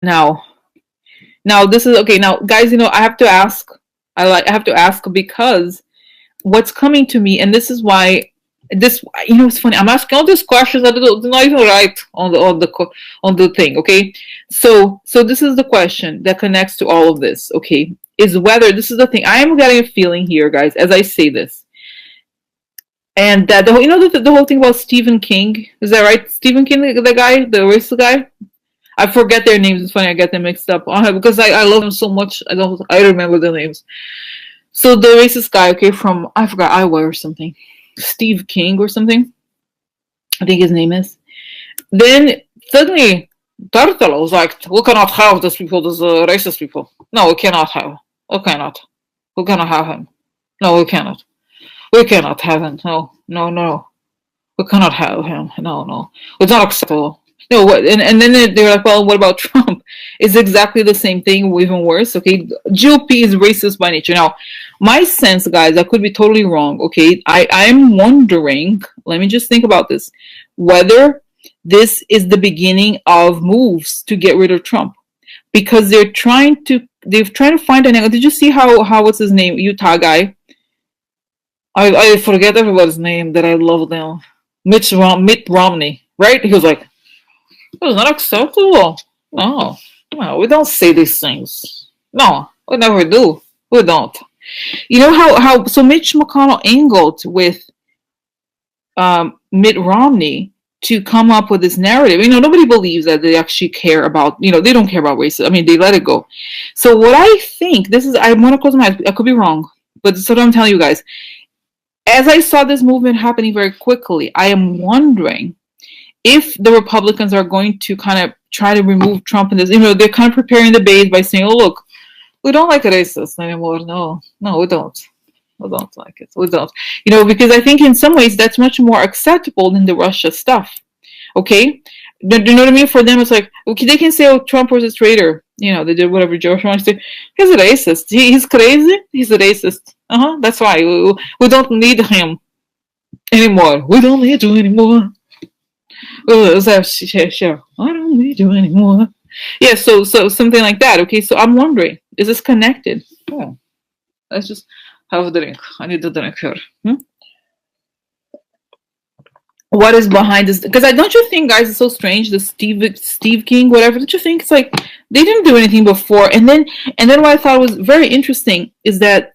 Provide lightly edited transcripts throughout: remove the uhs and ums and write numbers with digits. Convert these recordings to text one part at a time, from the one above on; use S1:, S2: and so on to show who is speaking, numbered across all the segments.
S1: Now, now this is okay. Now, guys, I have to ask. I have to ask because what's coming to me, and this is why this. It's funny. I'm asking all these questions that are not even right on the thing. Okay, so this is the question that connects to all of this. Okay, is whether this is the thing. I am getting a feeling here, guys, as I say this, and that the whole the whole thing about Stephen King, is that right? Stephen King, the guy, the racist guy. I forget their names. It's funny, I get them mixed up because I love them so much. I remember their names. So the racist guy, okay, from I forgot Iowa or something, Steve King or something, I think his name is. Then suddenly Turtle was like, "We cannot have these people, these racist people. No, we cannot have. We cannot. We cannot have him. No, we cannot. We cannot have him. No, no, no. We cannot have him. No, no. It's not acceptable." No, what? And then they're like, well, what about Trump? It's exactly the same thing, even worse. Okay, GOP is racist by nature. Now, my sense, guys, I could be totally wrong. Okay, I'm wondering. Let me just think about this. Whether this is the beginning of moves to get rid of Trump, because they're trying to find an angle. Did you see how what's his name, Utah guy? I forget everybody's name that I love now. Mitt Romney, right? He was like, it's not acceptable. No, no, we don't say these things. No, we never do. We don't. You know how so Mitch McConnell angled with Mitt Romney to come up with this narrative. Nobody believes that they actually care about. They don't care about racism. I mean, they let it go. So what I think this is, I want to close my eyes. I could be wrong, but this is what I'm telling you guys. As I saw this movement happening very quickly, I am wondering if the Republicans are going to kind of try to remove Trump in this. They're kind of preparing the base by saying, "Oh, look, we don't like racists anymore. No, no, we don't. We don't like it. We don't." Because I think in some ways that's much more acceptable than the Russia stuff. Okay, do you know what I mean? For them, it's like, okay, they can say, "Oh, Trump was a traitor." They did whatever George wants to say. He's a racist. He's crazy. He's a racist. That's why we don't need him anymore. We don't need you anymore. Sure. I don't need you anymore. Yeah, so something like that. Okay, so I'm wondering, is this connected? Oh, let's just have a drink. I need a drink here. What is behind this? Because don't you think, guys, it's so strange? The Steve King, whatever. Don't you think it's like they didn't do anything before? And then what I thought was very interesting is that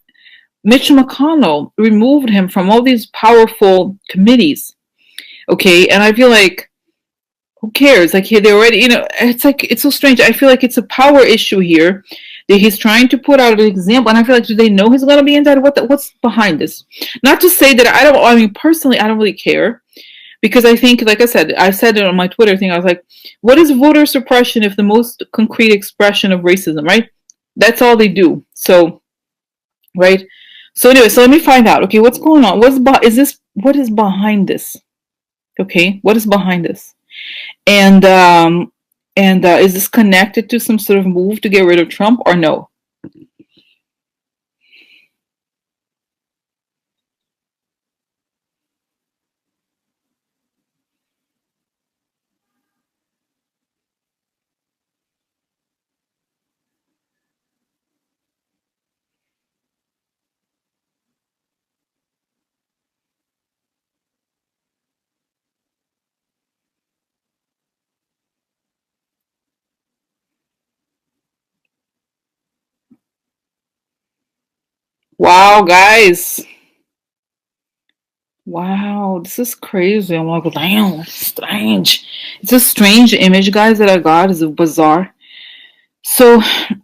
S1: Mitch McConnell removed him from all these powerful committees. Okay, and I feel like, who cares? Like, they already, it's like, it's so strange. I feel like it's a power issue here that he's trying to put out an example, and I feel like, do they know he's going to be indicted? What's behind this? Not to say that I mean, personally, I don't really care, because I think, like I said it on my Twitter thing. I was like, what is voter suppression if the most concrete expression of racism, right? That's all they do. So, right? So anyway, so let me find out. Okay, what's going on? What is behind this? Okay, what is behind this? And is this connected to some sort of move to get rid of Trump or no? Wow, guys. Wow, this is crazy. I'm like, damn, strange. It's a strange image, guys, that I got. It's bizarre. So, I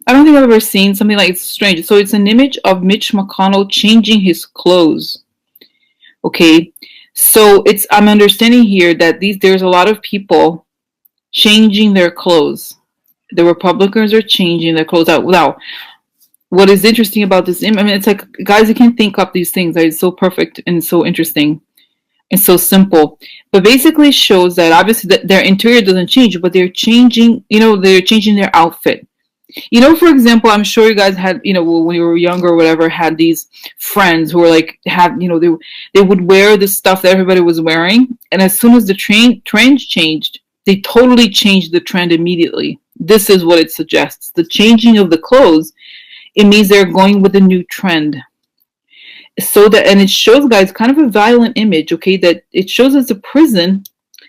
S1: don't think I've ever seen something like, it's strange. So, it's an image of Mitch McConnell changing his clothes. Okay. So, I'm understanding here that there's a lot of people changing their clothes. The Republicans are changing their clothes out. Now, what is interesting about this, I mean, it's like, guys, you can think up these things. Right? It's so perfect and so interesting and so simple. But basically shows that obviously their interior doesn't change, but they're changing, they're changing their outfit. For example, I'm sure you guys had, when you were younger or whatever, had these friends who were like, they would wear the stuff that everybody was wearing. And as soon as the trend changed, They totally changed the trend immediately. This is what it suggests. The changing of the clothes, it means they're going with a new trend. So that, and it shows, guys, kind of a violent image, okay, that it shows as a prison,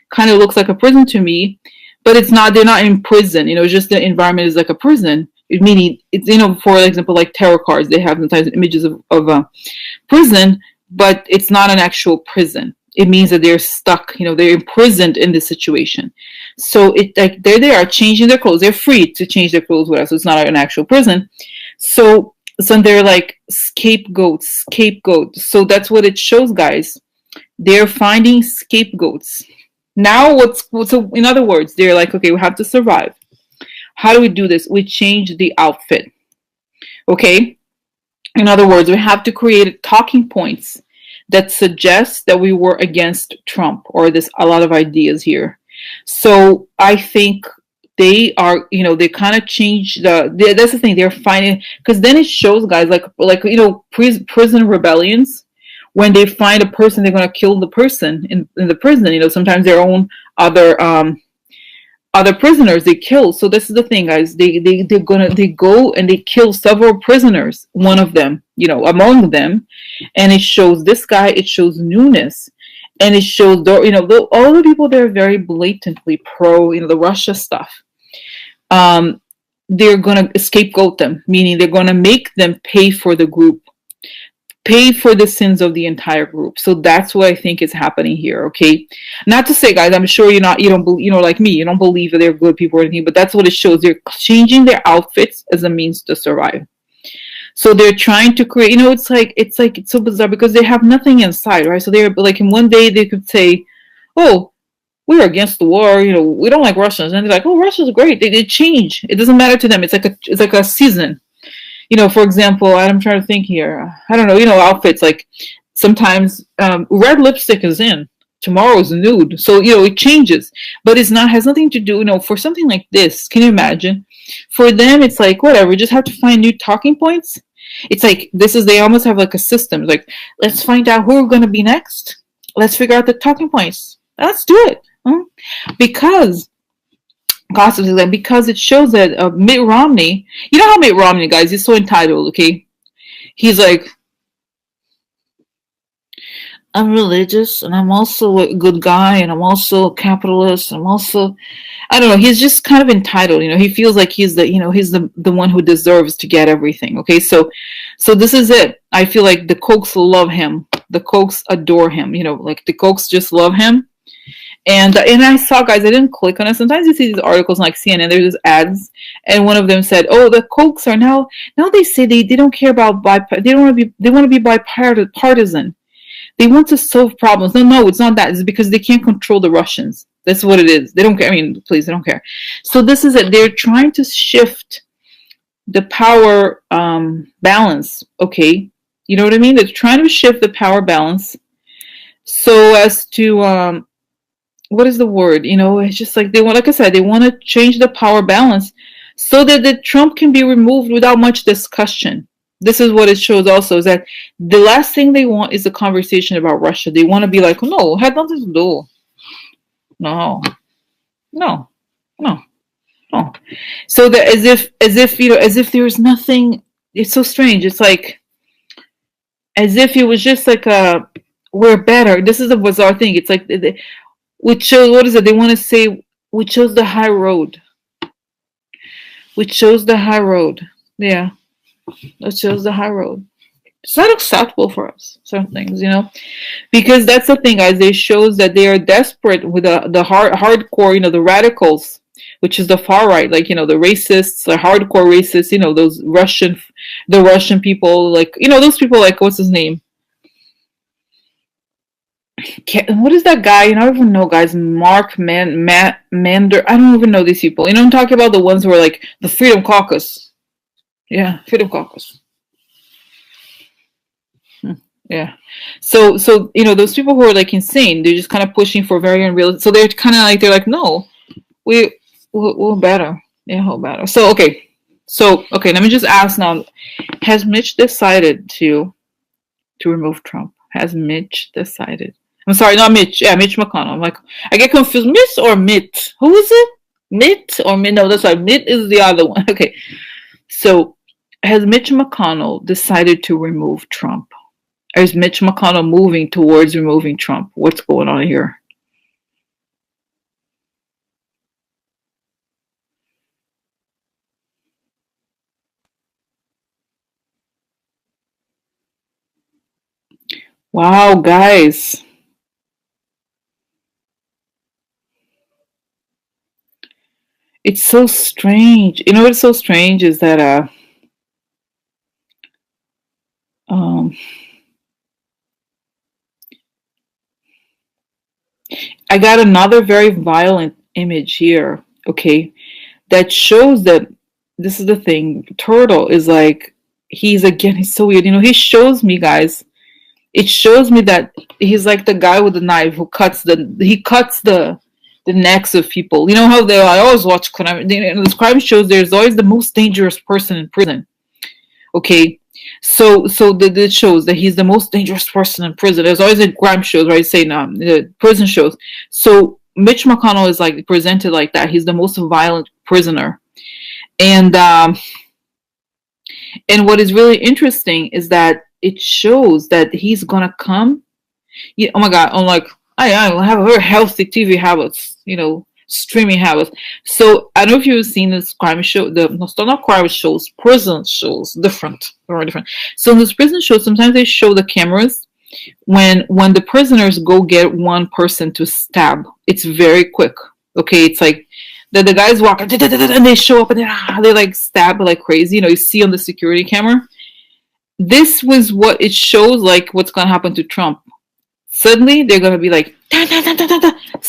S1: kind of looks like a prison to me, but it's not, they're not in prison, you know, just the environment is like a prison. Meaning, it's, you know, for example, like tarot cards, they have sometimes images of a prison, but it's not an actual prison. It means that they're stuck, you know, they're imprisoned in this situation. So it, like, there they are changing their clothes. They're free to change their clothes, whatever. So it's not an actual prison. So they're like scapegoats. So that's what it shows, guys. They're finding scapegoats. Now so in other words, they're like, okay, we have to survive. How do we do this? We change the outfit. Okay? In other words, we have to create talking points that suggest that we were against Trump, or there's a lot of ideas here. So I think they are, you know, they kind of change that's the thing, they're finding, because then it shows, guys, like you know, prison rebellions. When they find a person, they're going to kill the person in the prison, you know, sometimes their own other prisoners they kill. So this is the thing, guys, they go and they kill several prisoners, one of them, you know, among them. And it shows this guy, it shows newness, and it shows, you know, all the people that are very blatantly pro, you know, the Russia stuff. They're gonna scapegoat them, meaning they're gonna make them pay for the group, pay for the sins of the entire group. So that's what I think is happening here. Okay, not to say, guys, I'm sure you don't believe, you know, like me, you don't believe that they're good people or anything, but that's what it shows. They're changing their outfits as a means to survive. So they're trying to create, you know, it's so bizarre because they have nothing inside, right? So they're like, in one day they could say, oh, we're against the war, you know, we don't like Russians, and they're like, oh, Russia's great. They change. It doesn't matter to them. It's like a season. You know, for example, I'm trying to think here. I don't know, you know, outfits, like sometimes red lipstick is in, tomorrow is nude. So, you know, it changes, but has nothing to do, you know, for something like this. Can you imagine? For them, it's like, whatever, we just have to find new talking points. It's like, they almost have like a system. Like, let's find out who we're going to be next. Let's figure out the talking points. Let's do it. Because it shows that Mitt Romney, you know how Mitt Romney, guys, he's so entitled, okay? He's like, I'm religious, and I'm also a good guy, and I'm also a capitalist, I'm also, I don't know, he's just kind of entitled, you know, he feels like he's the one who deserves to get everything, okay? So this is it. I feel like the Kochs love him. The Kochs adore him, you know, like the Kochs just love him. And I saw, guys, I didn't click on it. Sometimes you see these articles like CNN, there's these ads, and one of them said, oh, the Kochs are now they say they don't care about they want to be bipartisan. They want to solve problems. No, it's not that. It's because they can't control the Russians. That's what it is. They don't care. I mean, please, they don't care. So this is it. They're trying to shift the power balance. Okay, you know what I mean? They're trying to shift the power balance so as to what is the word? You know, it's just like like I said, they want to change the power balance so that the Trump can be removed without much discussion. This is what it shows also, is that the last thing they want is a conversation about Russia. They want to be like, no, it had nothing to do. No. So that as if you know, as if there was nothing. It's so strange. It's like as if it was just like we're better. This is a bizarre thing. It's like we chose, what is it? They want to say we chose the high road. We chose the high road. Yeah. We chose the high road. It's not acceptable for us, certain things, you know, because that's the thing, guys. They shows that they are desperate with the hardcore, you know, the radicals, which is the far right, like, you know, the racists, the hardcore racists, you know, the Russian people, like, you know, those people, like, what's his name? What is that guy? I don't even know, guys. Mark Mander. I don't even know these people. You know, I'm talking about the ones who are like the Freedom Caucus. Yeah, Freedom Caucus. Yeah. So you know, those people who are like insane, they're just kind of pushing for very unreal. So they're kind of like, no, we're better. Yeah, we're better. So okay, let me just ask now: has Mitch decided to remove Trump? Has Mitch decided? I'm sorry, not Mitch. Yeah, Mitch McConnell. I'm like, I get confused. Mitt or Mitt? Who is it? Mitt or Mitt? No, that's right. Mitt is the other one. Okay. So, has Mitch McConnell decided to remove Trump? Or is Mitch McConnell moving towards removing Trump? What's going on here? Wow, guys. It's so strange. You know what's so strange is that um I got another very violent image here, okay, that shows that this is the thing. Turtle is like he's so weird. You know, he shows me, guys. It shows me that he's like the guy with the knife who cuts the necks of people. You know how they I always watch crime. You know, the crime shows there's always the most dangerous person in prison. Okay, so it shows that he's the most dangerous person in prison. There's always in crime shows, right? Saying the prison shows. So Mitch McConnell is like presented like that. He's the most violent prisoner, and and what is really interesting is that it shows that he's gonna come. Yeah, oh my god, I'm like I have very healthy TV habits, you know, streaming habits. So I don't know if you've seen this crime show, the no, still not crime shows, prison shows, different, very different. So in this prison show, sometimes they show the cameras when the prisoners go get one person to stab. It's very quick. Okay, it's like the guys walk and they show up and they like stab like crazy. You know, you see on the security camera. This was what it shows like what's gonna happen to Trump. Suddenly they're gonna be like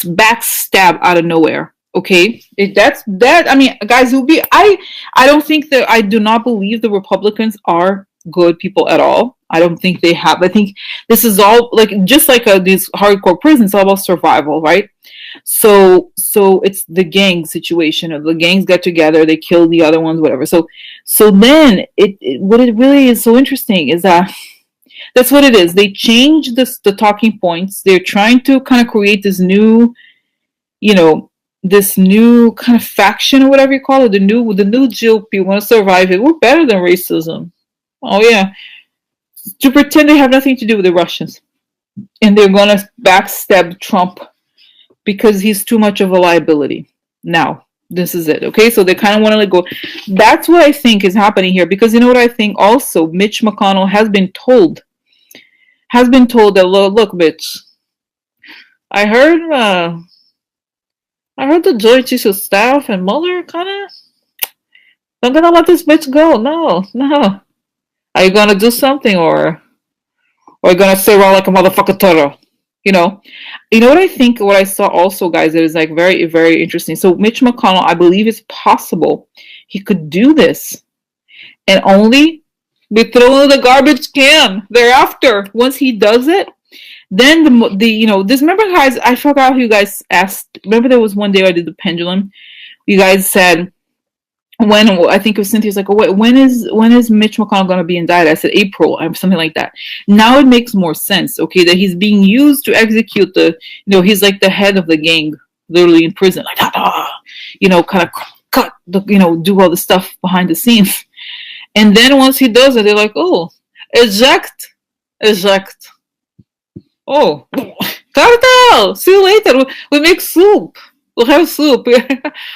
S1: backstab out of nowhere. Okay, that's that. I mean, guys, it will be. I don't think that I do not believe the Republicans are good people at all. I don't think they have. I think this is all like just like these hardcore prisons, all about survival, right? So it's the gang situation. The gangs get together, they kill the other ones, whatever. So then what it really is so interesting is that that's what it is. They change the talking points. They're trying to kind of create this new, you know, this new kind of faction or whatever you call it. The new GOP want to survive it. We're better than racism. Oh yeah, to pretend they have nothing to do with the Russians, and they're gonna backstab Trump because he's too much of a liability. Now, this is it. Okay, so they kind of want to let go. That's what I think is happening here. Because you know what I think also, Mitch McConnell has been told that look, bitch. I heard the Joint Chiefs of Staff and Mueller kind of. I'm gonna let this bitch go. No, no. Are you gonna do something or are you gonna stay around like a motherfucker turtle? You know, you know what I think. What I saw also, guys, it is like very, very interesting. So Mitch McConnell, I believe it's possible he could do this and only be thrown in the garbage can thereafter. Once he does it, then the you know this. Remember, guys, I forgot who you guys asked. Remember, there was one day I did the pendulum. You guys said when I think it was Cynthia's like, oh, when is Mitch McConnell going to be indicted? I said April or something like that. Now it makes more sense, okay, that he's being used to execute he's like the head of the gang, literally in prison, like kind of cut do all the stuff behind the scenes, and then once he does it, they're like, oh, eject. Oh, turtle. See you later. We make soup. We'll have soup.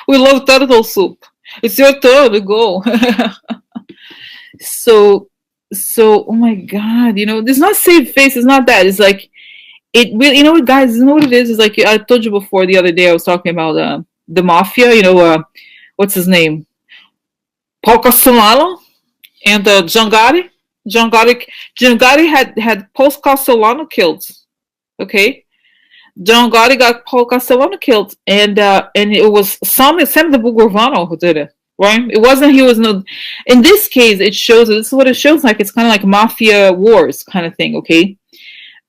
S1: We love turtle soup. It's your turn to go. so oh my god, there's not save face. It's not that. It's like it really. You know what, guys? You know what it is? It's like I told you before the other day. I was talking about the mafia. What's his name? Paul Castellano and Giangotti. Giangotti had Paul Castellano killed. Okay. John Gotti got Paul Castellano killed, and it was Sam the Bugorvano who did it, right? It wasn't he was no. In this case, it shows. This is what it shows like. It's kind of like mafia wars kind of thing, okay?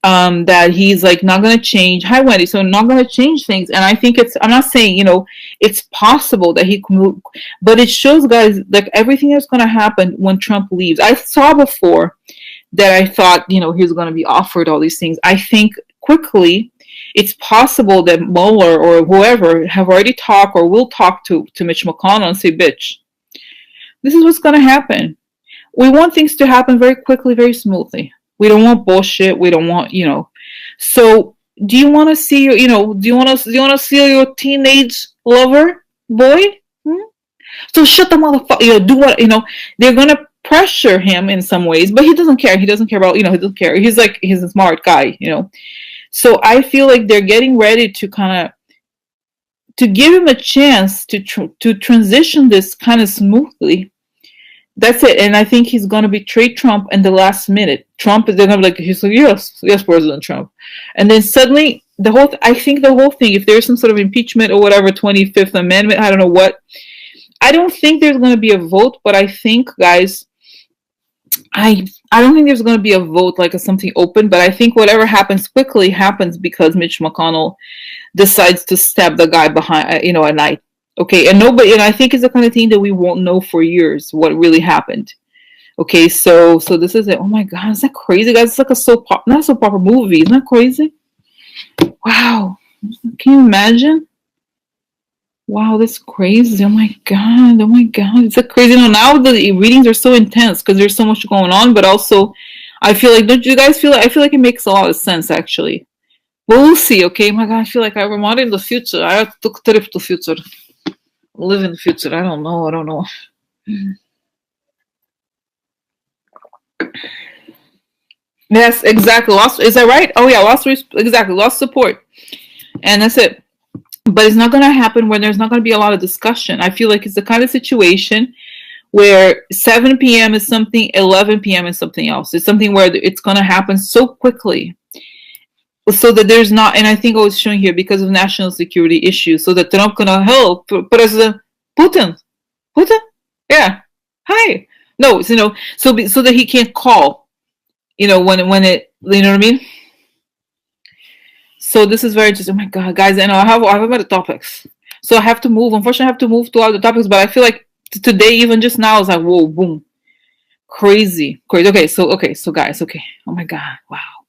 S1: That he's like not gonna change. Hi, Wendy. So not gonna change things, and I think it's. I'm not saying it's possible that he can move, but it shows, guys, like everything that's gonna happen when Trump leaves. I saw before that I thought he was gonna be offered all these things. I think quickly, it's possible that Mueller or whoever have already talked or will talk to Mitch McConnell and say, bitch, this is what's going to happen. We want things to happen very quickly, very smoothly. We don't want bullshit. We don't want, So do you want to see your, do you want to see your teenage lover boy? Hmm? So shut the motherfucker, do what, they're going to pressure him in some ways, but he doesn't care. He doesn't care about, he doesn't care. He's a smart guy, So I feel like they're getting ready to kind of, to give him a chance to transition this kind of smoothly. That's it. And I think he's going to betray Trump in the last minute. Trump is, they're going to be like, he's like, yes, President Trump. And then suddenly I think the whole thing, if there's some sort of impeachment or whatever, 25th Amendment, I don't know what, I don't think there's going to be a vote, but I think, guys, I don't think there's going to be a vote like something open, but I think whatever happens quickly happens because Mitch McConnell decides to stab the guy behind, at night. Okay, and I think it's the kind of thing that we won't know for years what really happened. Okay, so this is it. Oh my God, is that crazy, guys? It's like not a soap opera movie. Isn't that crazy? Wow, can you imagine? Wow, that's crazy. Oh my God. It's so crazy. Now the readings are so intense because there's so much going on, but also I feel like, don't you guys feel like, I feel like it makes a lot of sense actually. Well, we'll see, okay? My God, I feel like I'm out in the future. I took a trip to the future. Live in the future. I don't know. Yes, exactly. Is that right? Oh yeah, exactly. Lost support. And that's it. But it's not going to happen when there's not going to be a lot of discussion. I feel like it's the kind of situation where 7 p.m. is something, 11 p.m. is something else. It's something where it's going to happen so quickly so that there's not, and I think I was showing here because of national security issues, so that they're not going to help President Putin. Yeah. Hi. No, so that he can't call, when it, you know what I mean? So this is very interesting. Oh my God, guys, I know I have other topics. So I have to move. Unfortunately, I have to move to other topics, but I feel like today, even just now, is like, whoa, boom. Crazy. Okay, so guys, okay. Oh my God, wow.